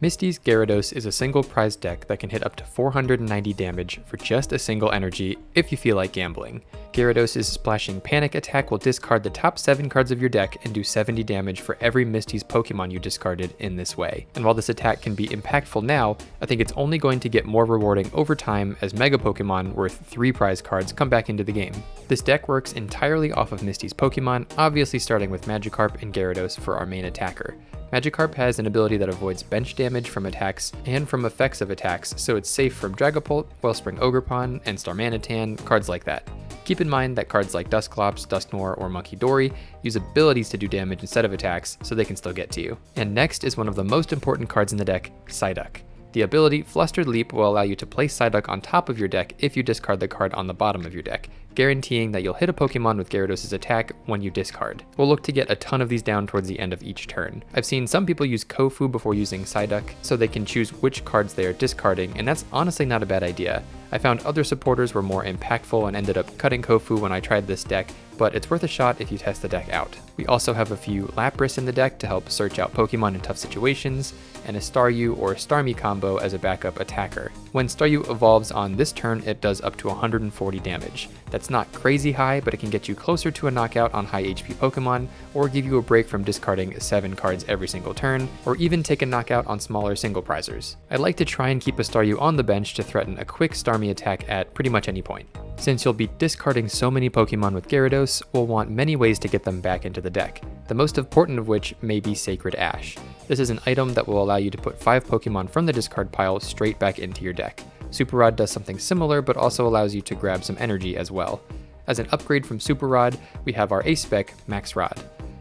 Misty's Gyarados is a single prize deck that can hit up to 490 damage for just a single energy if you feel like gambling. Gyarados' splashing panic attack will discard the top 7 cards of your deck and do 70 damage for every Misty's Pokemon you discarded in this way. And while this attack can be impactful now, I think it's only going to get more rewarding over time as Mega Pokemon worth 3 prize cards come back into the game. This deck works entirely off of Misty's Pokemon, obviously starting with Magikarp and Gyarados for our main attacker. Magikarp has an ability that avoids bench damage from attacks and from effects of attacks, so it's safe from Dragapult, Wellspring Ogerpon, and Starmanitan, cards like that. Keep in mind that cards like Dusclops, Dusknoir, or Monkey Dory use abilities to do damage instead of attacks, so they can still get to you. And next is one of the most important cards in the deck, Psyduck. The ability Flustered Leap will allow you to place Psyduck on top of your deck if you discard the card on the bottom of your deck, guaranteeing that you'll hit a Pokemon with Gyarados' attack when you discard. We'll look to get a ton of these down towards the end of each turn. I've seen some people use Kofu before using Psyduck, so they can choose which cards they are discarding, and that's honestly not a bad idea. I found other supporters were more impactful and ended up cutting Kofu when I tried this deck, but it's worth a shot if you test the deck out. We also have a few Lapras in the deck to help search out Pokemon in tough situations, and a Staryu or Starmie combo as a backup attacker. When Staryu evolves on this turn, it does up to 140 damage. That's not crazy high, but it can get you closer to a knockout on high HP Pokemon, or give you a break from discarding 7 cards every single turn, or even take a knockout on smaller single prizers. I'd like to try and keep a Staryu on the bench to threaten a quick Starmie attack at pretty much any point. Since you'll be discarding so many Pokemon with Gyarados, we'll want many ways to get them back into the deck, the most important of which may be Sacred Ash. This is an item that will allow you to put 5 Pokemon from the discard pile straight back into your deck. Super Rod does something similar, but also allows you to grab some energy as well. As an upgrade from Super Rod, we have our A-Spec Max Rod.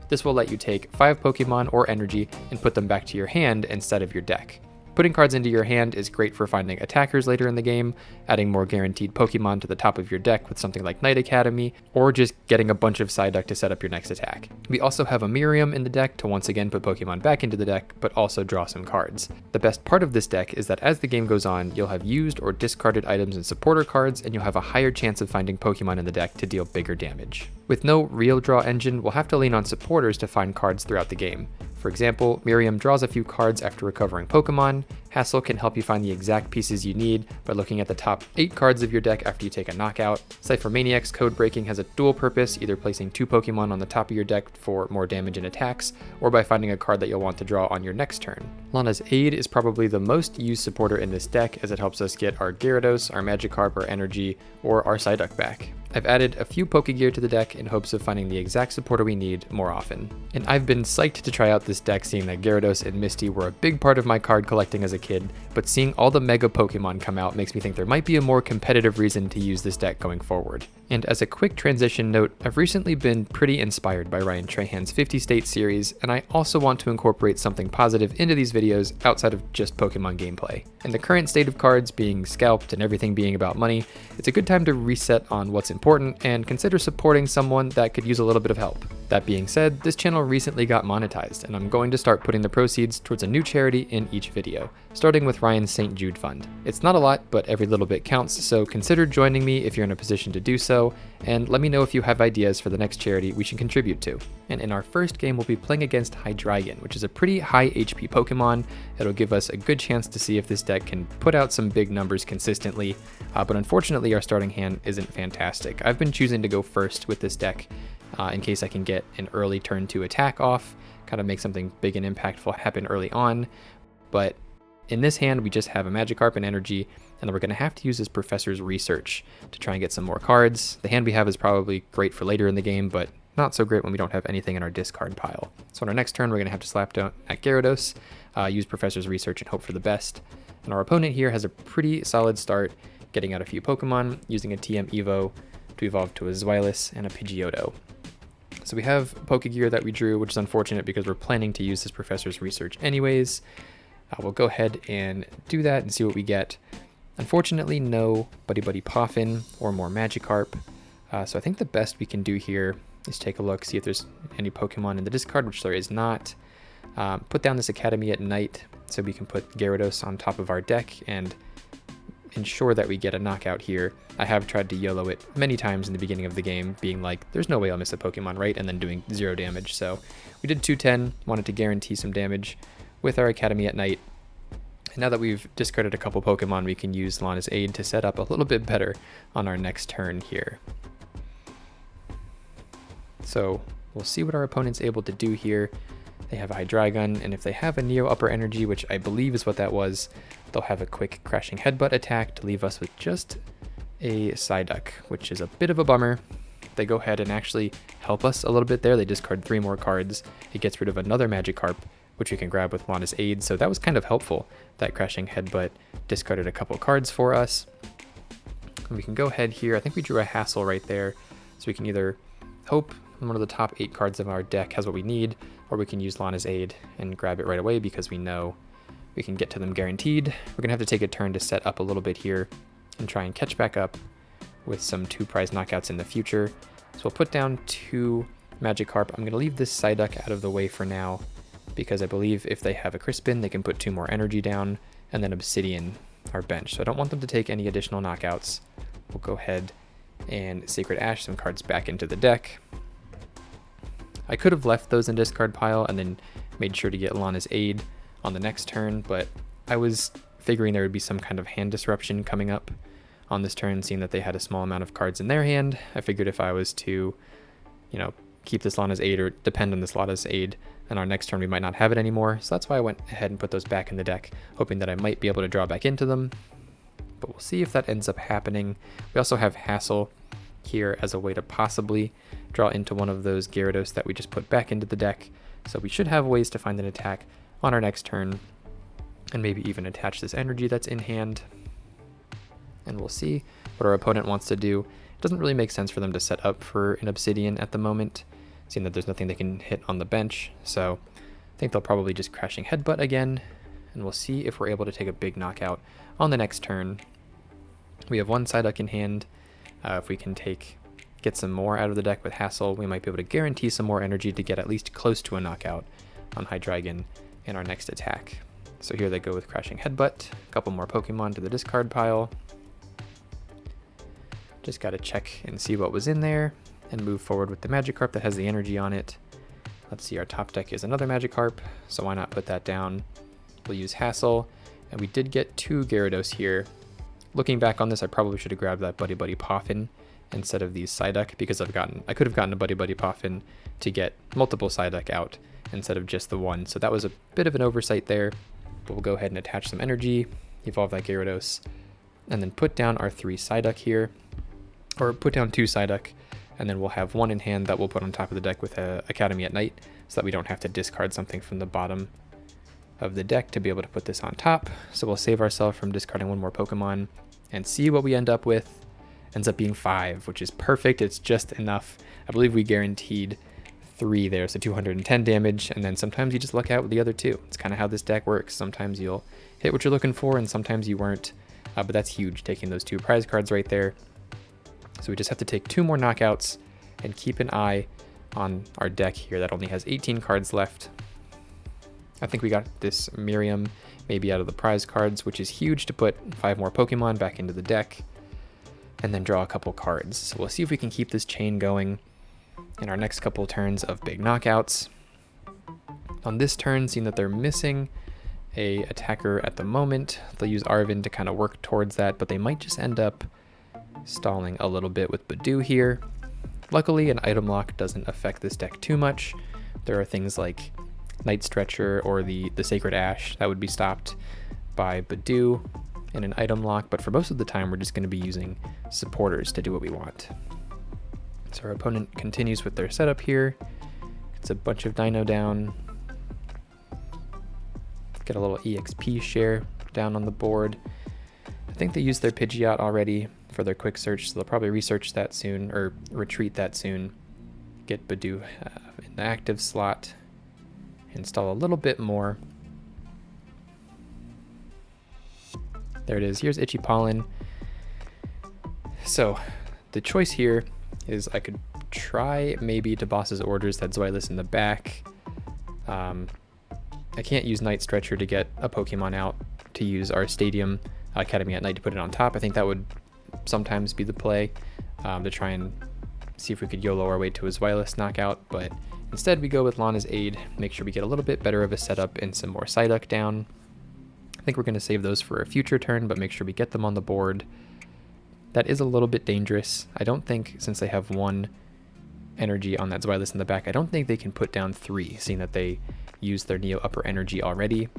This will let you take 5 Pokemon or energy and put them back to your hand instead of your deck. Putting cards into your hand is great for finding attackers later in the game, adding more guaranteed Pokemon to the top of your deck with something like Night Academy, or just getting a bunch of Psyduck to set up your next attack. We also have a Miriam in the deck to once again put Pokemon back into the deck, but also draw some cards. The best part of this deck is that as the game goes on, you'll have used or discarded items and supporter cards, and you'll have a higher chance of finding Pokemon in the deck to deal bigger damage. With no real draw engine, we'll have to lean on supporters to find cards throughout the game. For example, Miriam draws a few cards after recovering Pokemon. Hassel can help you find the exact pieces you need by looking at the top 8 cards of your deck after you take a knockout. Ciphermaniac's Codebreaking has a dual purpose, either placing 2 Pokemon on the top of your deck for more damage and attacks, or by finding a card that you'll want to draw on your next turn. Lana's Aid is probably the most used supporter in this deck, as it helps us get our Gyarados, our Magikarp, our Energy, or our Psyduck back. I've added a few Pokégear to the deck in hopes of finding the exact supporter we need more often. And I've been psyched to try out this deck, seeing that Gyarados and Misty were a big part of my card collecting as a kid, but seeing all the Mega Pokemon come out makes me think there might be a more competitive reason to use this deck going forward. And as a quick transition note, I've recently been pretty inspired by Ryan Trahan's 50 State series, and I also want to incorporate something positive into these videos outside of just Pokemon gameplay. In the current state of cards being scalped and everything being about money, it's a good time to reset on what's important and consider supporting someone that could use a little bit of help. That being said, this channel recently got monetized, and I'm going to start putting the proceeds towards a new charity in each video, starting with Ryan's St. Jude Fund. It's not a lot, but every little bit counts, so consider joining me if you're in a position to do so, and let me know if you have ideas for the next charity we should contribute to. And in our first game, we'll be playing against Hydreigon, which is a pretty high HP Pokemon. It'll give us a good chance to see if this deck can put out some big numbers consistently, but unfortunately our starting hand isn't fantastic. I've been choosing to go first with this deck in case I can get an early turn 2 attack off, kind of make something big and impactful happen early on, but in this hand we just have a Magikarp and Energy, and we're going to have to use this Professor's Research to try and get some more cards. The hand we have is probably great for later in the game, but not so great when we don't have anything in our discard pile. So on our next turn we're going to have to slap down at Gyarados, use Professor's Research and hope for the best. And our opponent here has a pretty solid start, getting out a few Pokemon, using a TM Evo to evolve to a Zweilous and a Pidgeotto. So we have Pokégear that we drew, which is unfortunate because we're planning to use this Professor's Research anyways. We'll go ahead and do that and see what we get. Unfortunately, no Buddy-Buddy Poffin or more Magikarp. So I think the best we can do here is take a look, see if there's any Pokemon in the discard, which there is not. Put down this Academy at Night so we can put Gyarados on top of our deck and ensure that we get a knockout here. I have tried to YOLO it many times in the beginning of the game, being like, there's no way I'll miss a Pokemon, right? And then doing 0 damage. So we did 210, wanted to guarantee some damage with our Academy at Night. And now that we've discarded a couple Pokemon, we can use Lana's Aid to set up a little bit better on our next turn here. So we'll see what our opponent's able to do here. They have a Hydreigon, and if they have a Neo Upper Energy, which I believe is what that was, they'll have a quick Crashing Headbutt attack to leave us with just a Psyduck, which is a bit of a bummer. They go ahead and actually help us a little bit there. They discard 3 more cards. It gets rid of another Magikarp, which we can grab with Lana's Aid, so that was kind of helpful. That Crashing Headbutt discarded a couple cards for us. And we can go ahead here. I think we drew a Hassel right there, so we can either hope one of the top 8 cards of our deck has what we need, or we can use Lana's Aid and grab it right away because we know we can get to them guaranteed. We're going to have to take a turn to set up a little bit here and try and catch back up with some 2 prize knockouts in the future. So we'll put down 2 Magikarp. I'm going to leave this Psyduck out of the way for now because I believe if they have a Crispin, they can put 2 more energy down and then Obsidian our bench. So I don't want them to take any additional knockouts. We'll go ahead and Sacred Ash some cards back into the deck. I could have left those in discard pile and then made sure to get Lana's Aid on the next turn, but I was figuring there would be some kind of hand disruption coming up on this turn, seeing that they had a small amount of cards in their hand. I figured if I was to, keep this Lana's Aid or depend on this Lana's Aid, then our next turn we might not have it anymore. So that's why I went ahead and put those back in the deck, hoping that I might be able to draw back into them. But we'll see if that ends up happening. We also have Hassel here as a way to possibly draw into one of those Gyarados that we just put back into the deck. So we should have ways to find an attack on our next turn and maybe even attach this energy that's in hand. And we'll see what our opponent wants to do. It doesn't really make sense for them to set up for an Obsidian at the moment, seeing that there's nothing they can hit on the bench. So I think they'll probably just Crashing Headbutt again, and we'll see if we're able to take a big knockout on the next turn. We have 1 Psyduck in hand. If we can get some more out of the deck with Hassel, we might be able to guarantee some more energy to get at least close to a knockout on Hydreigon in our next attack. So here they go with Crashing Headbutt, a couple more Pokemon to the discard pile. Just got to check and see what was in there and move forward with the Magikarp that has the energy on it. Let's see, our top deck is another Magikarp, so why not put that down? We'll use Hassel, and we did get 2 Gyarados here. Looking back on this, I probably should have grabbed that Buddy-Buddy Poffin instead of these Psyduck, because I could have gotten a Buddy-Buddy Poffin to get multiple Psyduck out instead of just the one. So that was a bit of an oversight there, but we'll go ahead and attach some energy, evolve that Gyarados, and then put down our 3 Psyduck here, or put down 2 Psyduck, and then we'll have 1 in hand that we'll put on top of the deck with Academy at Night, so that we don't have to discard something from the bottom of the deck to be able to put this on top. So we'll save ourselves from discarding 1 more Pokemon and see what we end up with. Ends up being 5, which is perfect. It's just enough. I believe we guaranteed 3 there, so 210 damage, and then sometimes you just luck out with the other 2. It's kind of how this deck works. Sometimes you'll hit what you're looking for, and sometimes you weren't, but that's huge, taking those 2 prize cards right there. So we just have to take 2 more knockouts and keep an eye on our deck here that only has 18 cards left. I think we got this Miriam maybe out of the prize cards, which is huge to put 5 more Pokemon back into the deck and then draw a couple cards. So we'll see if we can keep this chain going in our next couple turns of big knockouts. On this turn, seeing that they're missing a attacker at the moment, they'll use Arven to kind of work towards that, but they might just end up stalling a little bit with Badoo here. Luckily, an item lock doesn't affect this deck too much. There are things like Night Stretcher or the Sacred Ash that would be stopped by Badoo in an item lock, but for most of the time we're just going to be using supporters to do what we want. So our opponent continues with their setup here. It's a bunch of Dino down. Get a little EXP share down on the board. I think they used their Pidgeot already for their quick search, so they'll probably research that soon, or retreat that soon. Get Badoo in the active slot. Install a little bit more. There it is. Here's Itchy Pollen. So the choice here is I could try maybe to Boss's Orders that Zweilous in the back. I can't use Night Stretcher to get a Pokemon out to use our Stadium Academy at Night to put it on top. I think that would sometimes be the play, to try and see if we could YOLO our way to a Zweilous knockout, but instead we go with Lana's Aid, make sure we get a little bit better of a setup and some more Psyduck down. I think we're going to save those for a future turn, but make sure we get them on the board. That is a little bit dangerous. I don't think, since they have 1 energy on that Zweilous in the back, I don't think they can put down 3, seeing that they used their Neo Upper Energy already.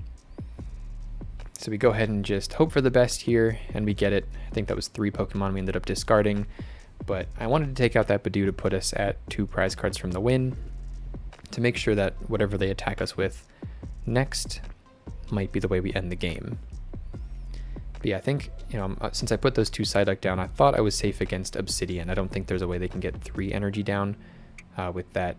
So we go ahead and just hope for the best here, and we get it. I think that was 3 Pokemon we ended up discarding, but I wanted to take out that Budew to put us at 2 prize cards from the win, to make sure that whatever they attack us with next might be the way we end the game. But yeah, I think, since I put those 2 Psyduck down, I thought I was safe against Obsidian. I don't think there's a way they can get 3 energy down with that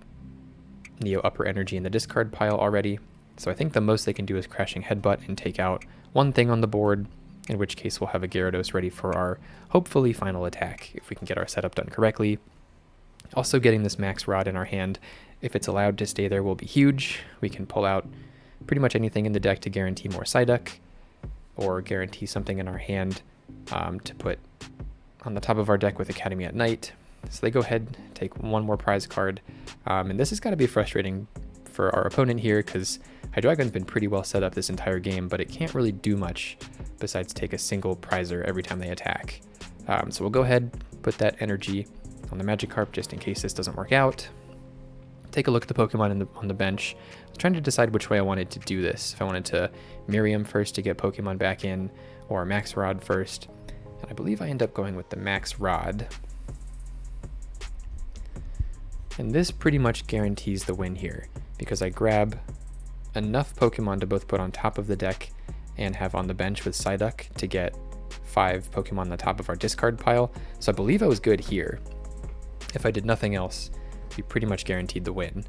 Neo Upper Energy in the discard pile already. So I think the most they can do is Crashing Headbutt and take out 1 thing on the board, in which case we'll have a Gyarados ready for our hopefully final attack if we can get our setup done correctly. Also, getting this Max Rod in our hand, if it's allowed to stay there, will be huge. We can pull out pretty much anything in the deck to guarantee more Psyduck, or guarantee something in our hand to put on the top of our deck with Academy at Night. So they go ahead, take 1 more prize card, and this has got to be frustrating for our opponent here, because Hydreigon's been pretty well set up this entire game, but it can't really do much besides take a single prizer every time they attack. So we'll go ahead, put that energy on the Magikarp just in case this doesn't work out. Take a look at the Pokemon on the bench. I was trying to decide which way I wanted to do this. If I wanted to Miriam first to get Pokemon back in, or Max Rod first. And I believe I end up going with the Max Rod. And this pretty much guarantees the win here, because I grab enough Pokemon to both put on top of the deck and have on the bench with Psyduck to get 5 Pokemon on the top of our discard pile. So I believe I was good here. If I did nothing else, we pretty much guaranteed the win.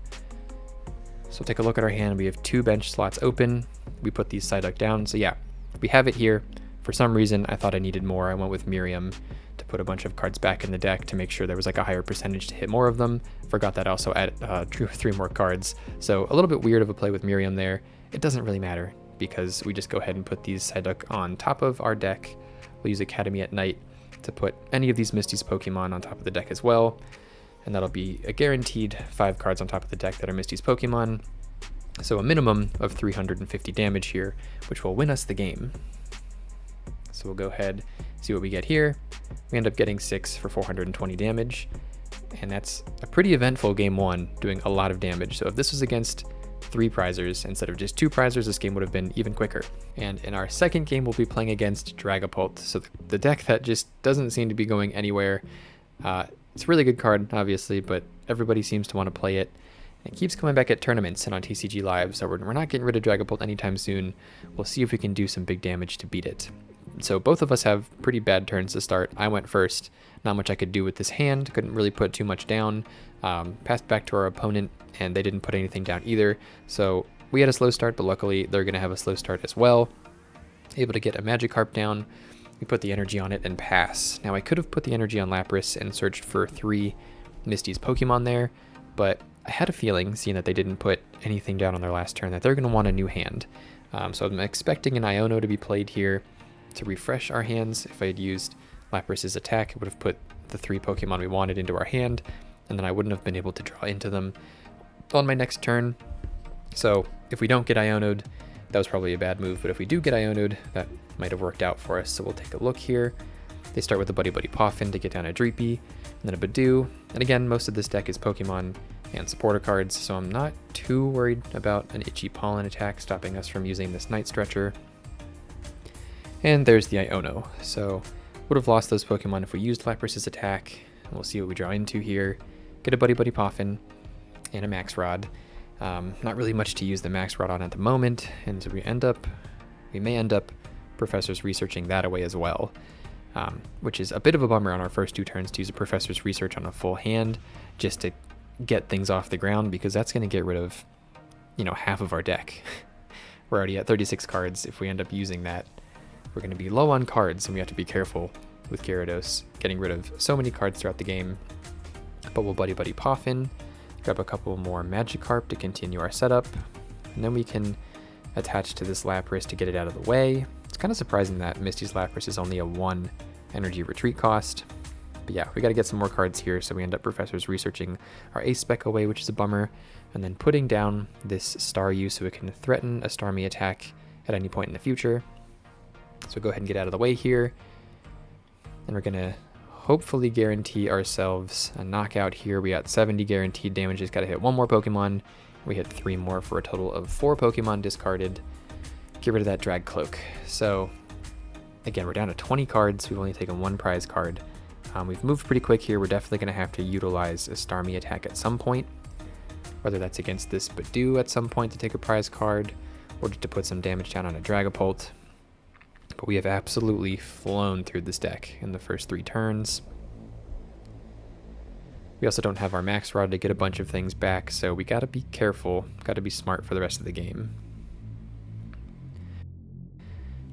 So take a look at our hand. We have 2 bench slots open. We put these Psyduck down. So yeah, we have it here. For some reason, I thought I needed more. I went with Miriam to put a bunch of cards back in the deck to make sure there was like a higher percentage to hit more of them. Forgot that also drew 3 more cards. So a little bit weird of a play with Miriam there. It doesn't really matter because we just go ahead and put these Psyduck on top of our deck. We'll use Academy at Night to put any of these Misty's Pokemon on top of the deck as well. And that'll be a guaranteed 5 cards on top of the deck that are Misty's Pokemon. So a minimum of 350 damage here, which will win us the game. So we'll go ahead, see what we get here. We end up getting 6 for 420 damage. And that's a pretty eventful game 1, doing a lot of damage. So if this was against 3 prizers instead of just 2 prizers, this game would have been even quicker. And in our second game, we'll be playing against Dragapult. So the deck that just doesn't seem to be going anywhere. It's a really good card, obviously, but everybody seems to want to play it. It keeps coming back at tournaments and on TCG Live, so we're not getting rid of Dragapult anytime soon. We'll see if we can do some big damage to beat it. So both of us have pretty bad turns to start. I went first. Not much I could do with this hand. Couldn't really put too much down. Passed back to our opponent, and they didn't put anything down either. So we had a slow start, but luckily they're going to have a slow start as well. Able to get a Magikarp down. We put the energy on it and pass. Now I could have put the energy on Lapras and searched for 3 Misty's Pokemon there, but I had a feeling, seeing that they didn't put anything down on their last turn, that they're going to want a new hand. So I'm expecting an Iono to be played here to refresh our hands. If I had used Lapras's attack, it would have put the 3 Pokemon we wanted into our hand, and then I wouldn't have been able to draw into them on my next turn. So if we don't get Iono'd, that was probably a bad move, but if we do get Iono'd, that might have worked out for us. So we'll take a look here. They start with a Buddy-Buddy Poffin to get down a Dreepy, and then a Budew. And again, most of this deck is Pokemon and supporter cards, so I'm not too worried about an Itchy Pollen attack stopping us from using this Night Stretcher. And there's the Iono. So would have lost those Pokemon if we used Lapras's attack. And we'll see what we draw into here. Get a Buddy-Buddy Poffin and a Max Rod. Not really much to use the Max Rod on at the moment, and so we may end up Professor's researching that away as well, which is a bit of a bummer on our first 2 turns to use a Professor's Research on a full hand just to get things off the ground, because that's going to get rid of, half of our deck. We're already at 36 cards. If we end up using that, we're going to be low on cards, and we have to be careful with Gyarados getting rid of so many cards throughout the game. But we'll Buddy-Buddy Poffin, grab a couple more Magikarp to continue our setup, and then we can attach to this Lapras to get it out of the way. It's kind of surprising that Misty's Lapras is only a 1 energy retreat cost. But yeah, we got to get some more cards here, so we end up Professor's researching our Ace Spec away, which is a bummer, and then putting down this Staryu so it can threaten a Starmie attack at any point in the future. So go ahead and get out of the way here. And we're gonna hopefully guarantee ourselves a knockout here. We got 70 guaranteed damages, gotta hit one more Pokemon. We hit 3 more for a total of 4 Pokemon discarded. Get rid of that Drag Cloak. So again, we're down to 20 cards. We've only taken 1 prize card. We've moved pretty quick here. We're definitely gonna have to utilize a Starmie attack at some point, whether that's against this Badoo at some point to take a prize card, or just to put some damage down on a Dragapult. But we have absolutely flown through this deck in the first 3 turns. We also don't have our Max Rod to get a bunch of things back, so we gotta be careful, gotta be smart for the rest of the game.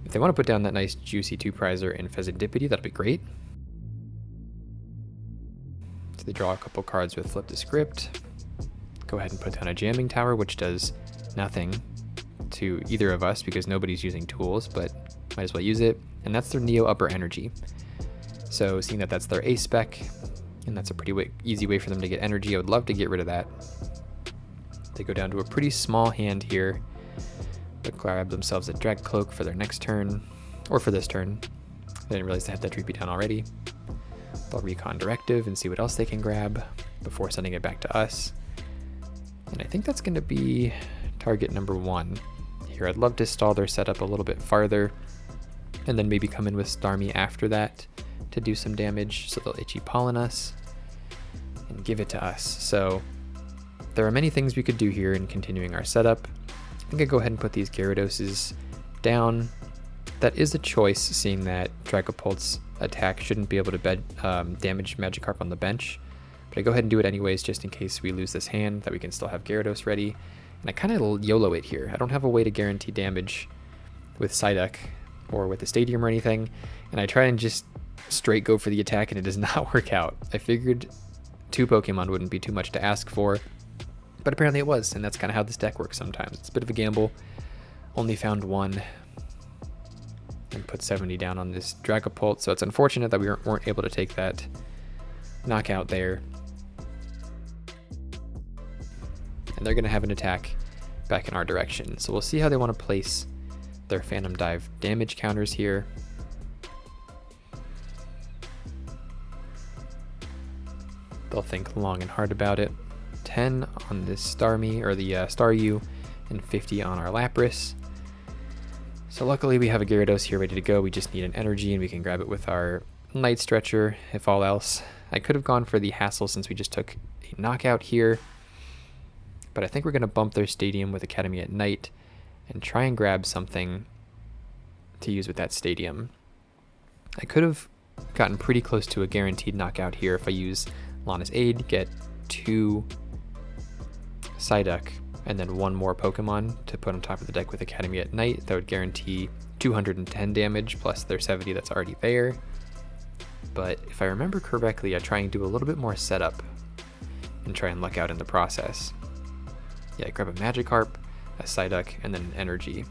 If they want to put down that nice juicy 2-prizer in Pheasantipity, that'd be great. So they draw a couple cards with Flip the Script. Go ahead and put down a Jamming Tower, which does nothing to either of us because nobody's using tools, but might as well use it. And that's their Neo Upper Energy. So seeing that that's their Ace spec, and that's a pretty easy way for them to get energy, I would love to get rid of that. They go down to a pretty small hand here, but grab themselves a Drag Cloak for their next turn, or for this turn. They didn't realize they had that Dreepy down already. They'll Recon Directive and see what else they can grab before sending it back to us. And I think that's going to be target number 1. Here, I'd love to stall their setup a little bit farther, and then maybe come in with Starmie after that to do some damage, so they'll Itchy Pollen us and give it to us. So there are many things we could do here in continuing our setup. I think I'd go ahead and put these Gyarados down. That is a choice, seeing that Dragapult's attack shouldn't be able to damage Magikarp on the bench. But I go ahead and do it anyways, just in case we lose this hand, that we can still have Gyarados ready. And I kind of YOLO it here. I don't have a way to guarantee damage with Psyduck or with the Stadium or anything, and I try and just straight go for the attack, and it does not work out. I figured 2 Pokemon wouldn't be too much to ask for, but apparently it was, and that's kind of how this deck works sometimes. It's a bit of a gamble. Only found 1 and put 70 down on this Dragapult, so it's unfortunate that we weren't able to take that knockout there. And they're going to have an attack back in our direction, so we'll see how they want to place their Phantom Dive damage counters here. They'll think long and hard about it. 10 on this Starmie, or the Staryu, and 50 on our Lapras. So luckily we have a Gyarados here ready to go. We just need an energy, and we can grab it with our Night Stretcher, if all else. I could have gone for the Hassel since we just took a knockout here, but I think we're going to bump their Stadium with Academy at Night and try and grab something to use with that Stadium. I could have gotten pretty close to a guaranteed knockout here if I use Lana's Aid, get 2 Psyduck, and then 1 more Pokemon to put on top of the deck with Academy at Night. That would guarantee 210 damage plus their 70 that's already there. But if I remember correctly, I try and do a little bit more setup and try and luck out in the process. Yeah, I grab a Magikarp, a Psyduck, and then an energy.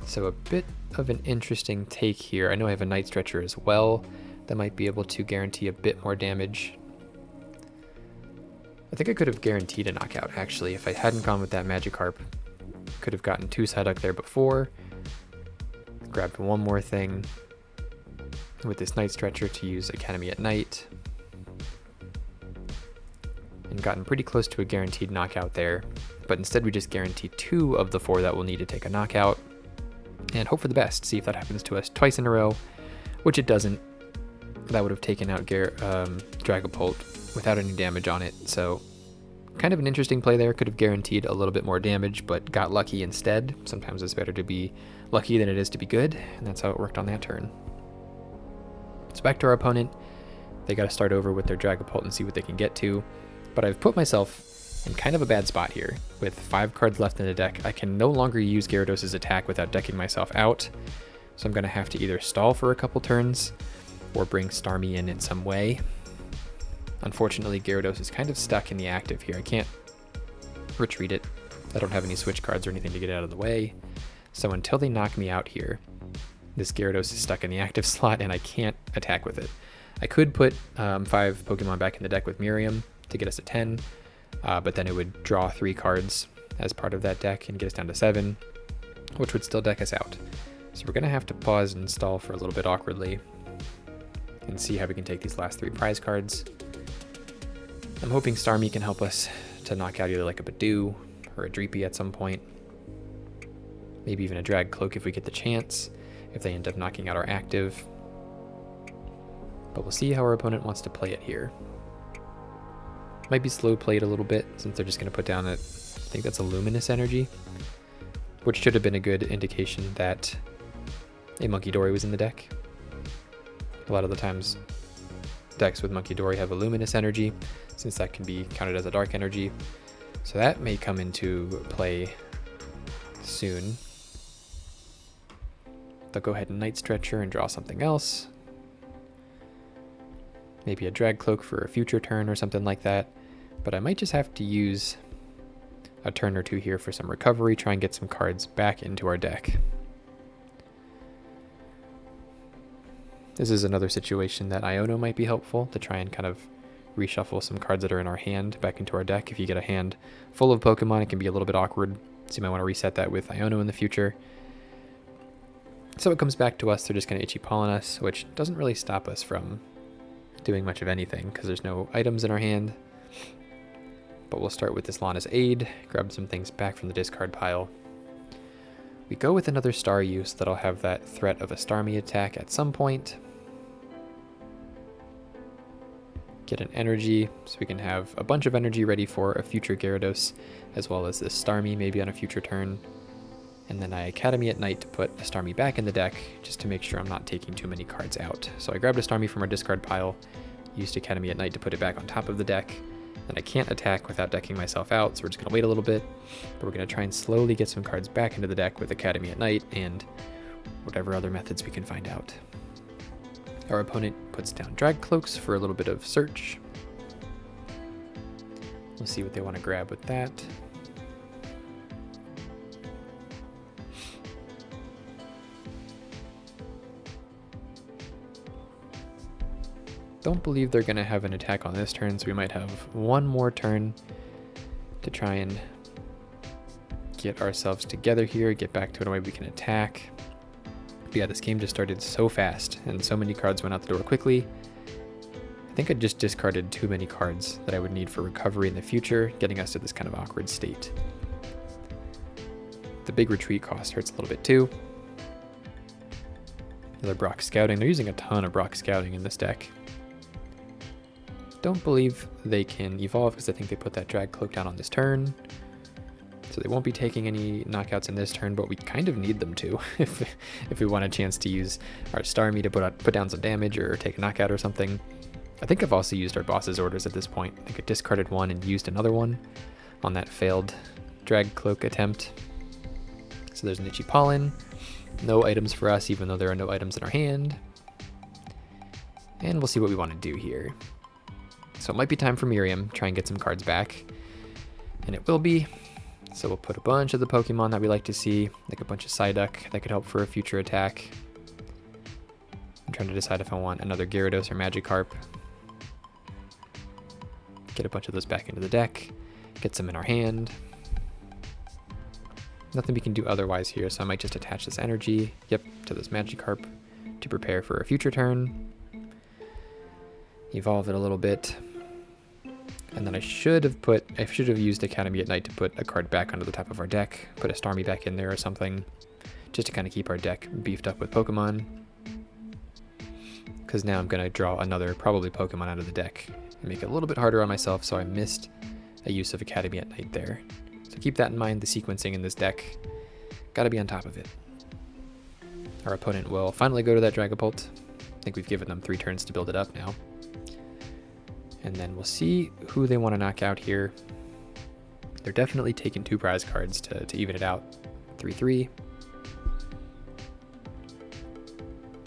So a bit of an interesting take here. I know I have a Night Stretcher as well that might be able to guarantee a bit more damage. I think I could have guaranteed a knockout, actually, if I hadn't gone with that Magikarp. Could have gotten 2 Psyduck there before, grabbed 1 more thing with this Night Stretcher to use Academy at Night, and gotten pretty close to a guaranteed knockout there, but instead we just guarantee 2 of the 4 that we'll need to take a knockout, and hope for the best, see if that happens to us twice in a row, which it doesn't. That would have taken out Dragapult without any damage on it, so kind of an interesting play there. Could have guaranteed a little bit more damage, but got lucky instead. Sometimes it's better to be lucky than it is to be good, and that's how it worked on that turn. So back to our opponent. They got to start over with their Dragapult and see what they can get to, but I've put myself in kind of a bad spot here. With 5 cards left in the deck, I can no longer use Gyarados' attack without decking myself out, so I'm going to have to either stall for a couple turns or bring Starmie in some way. Unfortunately, Gyarados is kind of stuck in the active here. I can't retreat it. I don't have any switch cards or anything to get out of the way. So until they knock me out here, this Gyarados is stuck in the active slot and I can't attack with it. I could put 5 Pokemon back in the deck with Miriam to get us to 10, but then it would draw 3 cards as part of that deck and get us down to 7, which would still deck us out. So we're going to have to pause and stall for a little bit awkwardly and see how we can take these last 3 prize cards. I'm hoping Starmie can help us to knock out either like a Badoo or a Dreepy at some point. Maybe even a Dragcloak if we get the chance, if they end up knocking out our active. But we'll see how our opponent wants to play it here. Might be slow played a little bit since they're just going to put down I think that's a Luminous Energy, which should have been a good indication that a Munkidori was in the deck. A lot of the times decks with Munkidori have a Luminous Energy, since that can be counted as a Dark Energy. So that may come into play soon. They'll go ahead and Night Stretcher and draw something else. Maybe a Dragcloak for a future turn or something like that. But I might just have to use a turn or two here for some recovery, try and get some cards back into our deck. This is another situation that Iono might be helpful to try and kind of reshuffle some cards that are in our hand back into our deck. If you get a hand full of Pokemon, it can be a little bit awkward, so you might want to reset that with Iono in the future. So it comes back to us, they're just going to Itchy Pollen us, which doesn't really stop us from doing much of anything because there's no items in our hand. But we'll start with this Lana's Aid, grab some things back from the discard pile. We go with another Staryu so that'll have that threat of a Starmie attack at some point. Get an energy so we can have a bunch of energy ready for a future Gyarados, as well as this Starmie maybe on a future turn. And then I Academy at Night to put a Starmie back in the deck, just to make sure I'm not taking too many cards out. So I grabbed a Starmie from our discard pile, used Academy at Night to put it back on top of the deck, and I can't attack without decking myself out, so we're just going to wait a little bit, but we're going to try and slowly get some cards back into the deck with Academy at Night and whatever other methods we can find out. Our opponent puts down Dragcloaks for a little bit of search. We'll see what they want to grab with that. Don't believe they're going to have an attack on this turn, so we might have one more turn to try and get ourselves together here, get back to a way we can attack. But yeah, this game just started so fast, and so many cards went out the door quickly. I think I just discarded too many cards that I would need for recovery in the future, getting us to this kind of awkward state. The big retreat cost hurts a little bit too. Another Brock Scouting. They're using a ton of Brock Scouting in this deck. Don't believe they can evolve because I think they put that Dragcloak down on this turn. So they won't be taking any knockouts in this turn, but we kind of need them to if we want a chance to use our Starmie to put down some damage or take a knockout or something. I think I've also used our boss's orders at this point. I think I discarded one and used another one on that failed Dragcloak attempt. So there's an Itchy Pollen. No items for us, even though there are no items in our hand. And we'll see what we want to do here. So it might be time for Miriam, try and get some cards back. And it will be. So we'll put a bunch of the Pokemon that we like to see, like a bunch of Psyduck that could help for a future attack. I'm trying to decide if I want another Gyarados or Magikarp. Get a bunch of those back into the deck, get some in our hand. Nothing we can do otherwise here, so I might just attach this energy, to this Magikarp to prepare for a future turn. Evolve it a little bit. And then I should have used Academy at Night to put a card back onto the top of our deck, put a Starmie back in there or something, just to kind of keep our deck beefed up with Pokemon. Because now I'm going to draw another, probably Pokemon out of the deck, and make it a little bit harder on myself, so I missed a use of Academy at Night there. So keep that in mind, the sequencing in this deck. Gotta be on top of it. Our opponent will finally go to that Dragapult. I think we've given them 3 turns to build it up now. And then we'll see who they want to knock out here. They're definitely taking 2 prize cards to even it out. 3-3.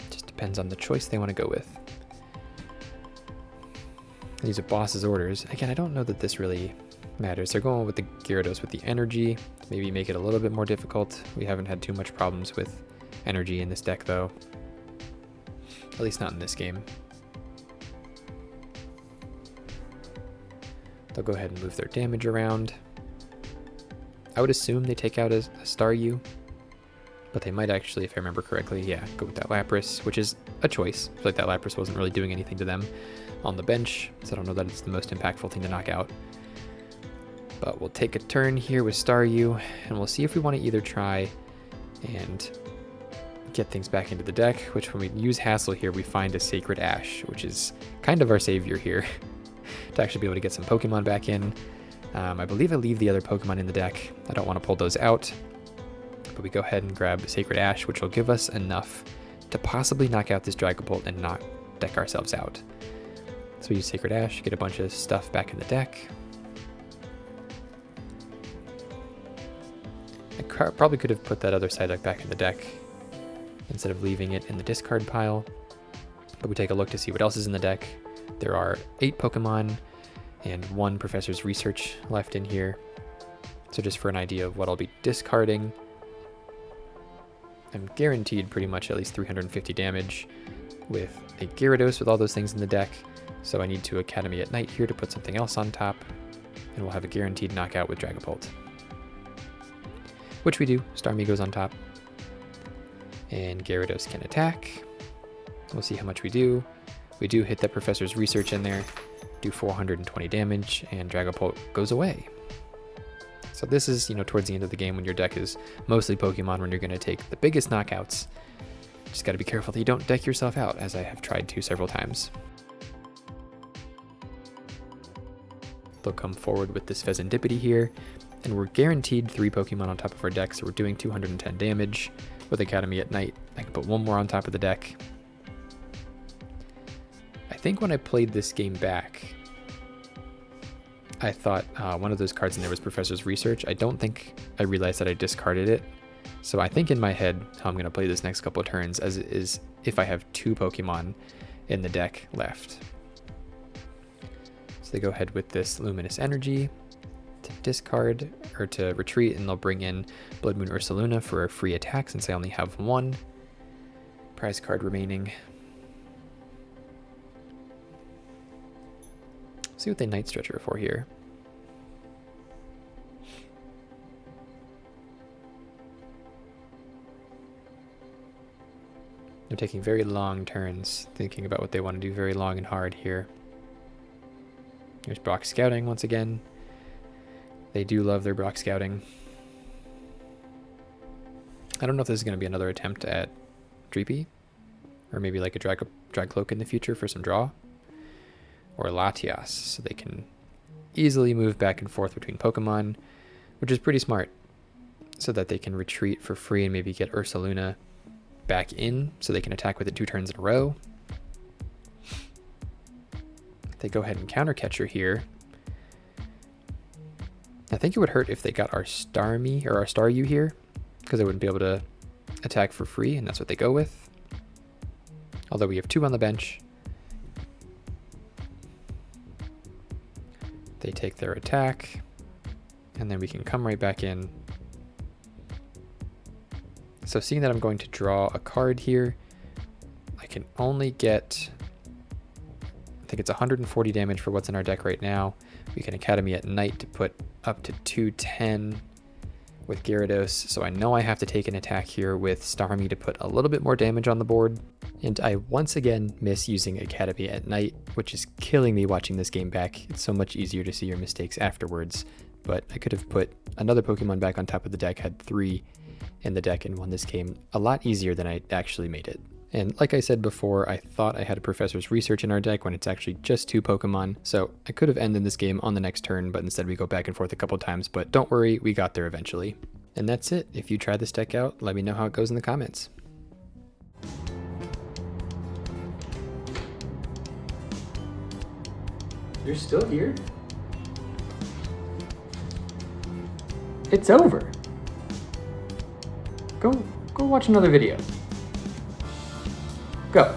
Just depends on the choice they want to go with. These are boss's orders. Again, I don't know that this really matters. They're going with the Gyarados with the energy to maybe make it a little bit more difficult. We haven't had too much problems with energy in this deck though. At least not in this game. They'll go ahead and move their damage around. I would assume they take out a Staryu, but they might actually, if I remember correctly, yeah, go with that Lapras, which is a choice. I feel like that Lapras wasn't really doing anything to them on the bench, so I don't know that it's the most impactful thing to knock out. But we'll take a turn here with Staryu, and we'll see if we want to either try and get things back into the deck, which when we use Hassel here, we find a Sacred Ash, which is kind of our savior here to actually be able to get some Pokemon back in. I believe I leave the other Pokemon in the deck. I don't want to pull those out, but we go ahead and grab Sacred Ash, which will give us enough to possibly knock out this Dragapult and not deck ourselves out. So we use Sacred Ash, get a bunch of stuff back in the deck. I probably could have put that other Psyduck back in the deck instead of leaving it in the discard pile. But we take a look to see what else is in the deck. There are 8 Pokemon and 1 Professor's Research left in here. So just for an idea of what I'll be discarding, I'm guaranteed pretty much at least 350 damage with a Gyarados with all those things in the deck. So I need to Academy at Night here to put something else on top, and we'll have a guaranteed knockout with Dragapult. Which we do. Starmie goes on top, and Gyarados can attack. We'll see how much we do. We do hit that Professor's Research in there, do 420 damage, and Dragapult goes away. So this is, towards the end of the game when your deck is mostly Pokemon, when you're going to take the biggest knockouts. Just got to be careful that you don't deck yourself out, as I have tried to several times. They'll come forward with this Pheasantipity here, and we're guaranteed 3 Pokemon on top of our deck, so we're doing 210 damage. With Academy at Night, I can put 1 more on top of the deck. I think when I played this game back, I thought one of those cards in there was Professor's Research. I don't think I realized that I discarded it. So I think in my head how I'm going to play this next couple of turns as it is if I have 2 Pokemon in the deck left. So they go ahead with this Luminous Energy to discard, or to retreat, and they'll bring in Blood Moon Ursaluna for a free attack since I only have 1 prize card remaining. See what they Night Stretcher for here. They're taking very long turns, thinking about what they want to do very long and hard here. There's Brock Scouting once again. They do love their Brock Scouting. I don't know if this is going to be another attempt at Dreepy, or maybe like a Dragcloak in the future for some draw, or Latias, so they can easily move back and forth between Pokemon, which is pretty smart, so that they can retreat for free and maybe get Ursaluna back in so they can attack with it 2 turns in a row. They go ahead and counter Catcher here. I think it would hurt if they got our Starmie or our Staryu here, because they wouldn't be able to attack for free, and that's what they go with. Although we have 2 on the bench. They take their attack, and then we can come right back in. So seeing that I'm going to draw a card here, I can only get, I think it's 140 damage for what's in our deck right now. We can Academy at Night to put up to 210 with Gyarados, so I know I have to take an attack here with Starmie to put a little bit more damage on the board. And I once again miss using Academy at Night, which is killing me watching this game back. It's so much easier to see your mistakes afterwards, but I could have put another Pokemon back on top of the deck, had 3 in the deck, and won this game a lot easier than I actually made it. And like I said before, I thought I had a Professor's Research in our deck when it's actually just 2 Pokemon, so I could have ended this game on the next turn, but instead we go back and forth a couple times, but don't worry, we got there eventually. And that's it. If you try this deck out, let me know how it goes in the comments. You're still here? It's over. Go watch another video. Go.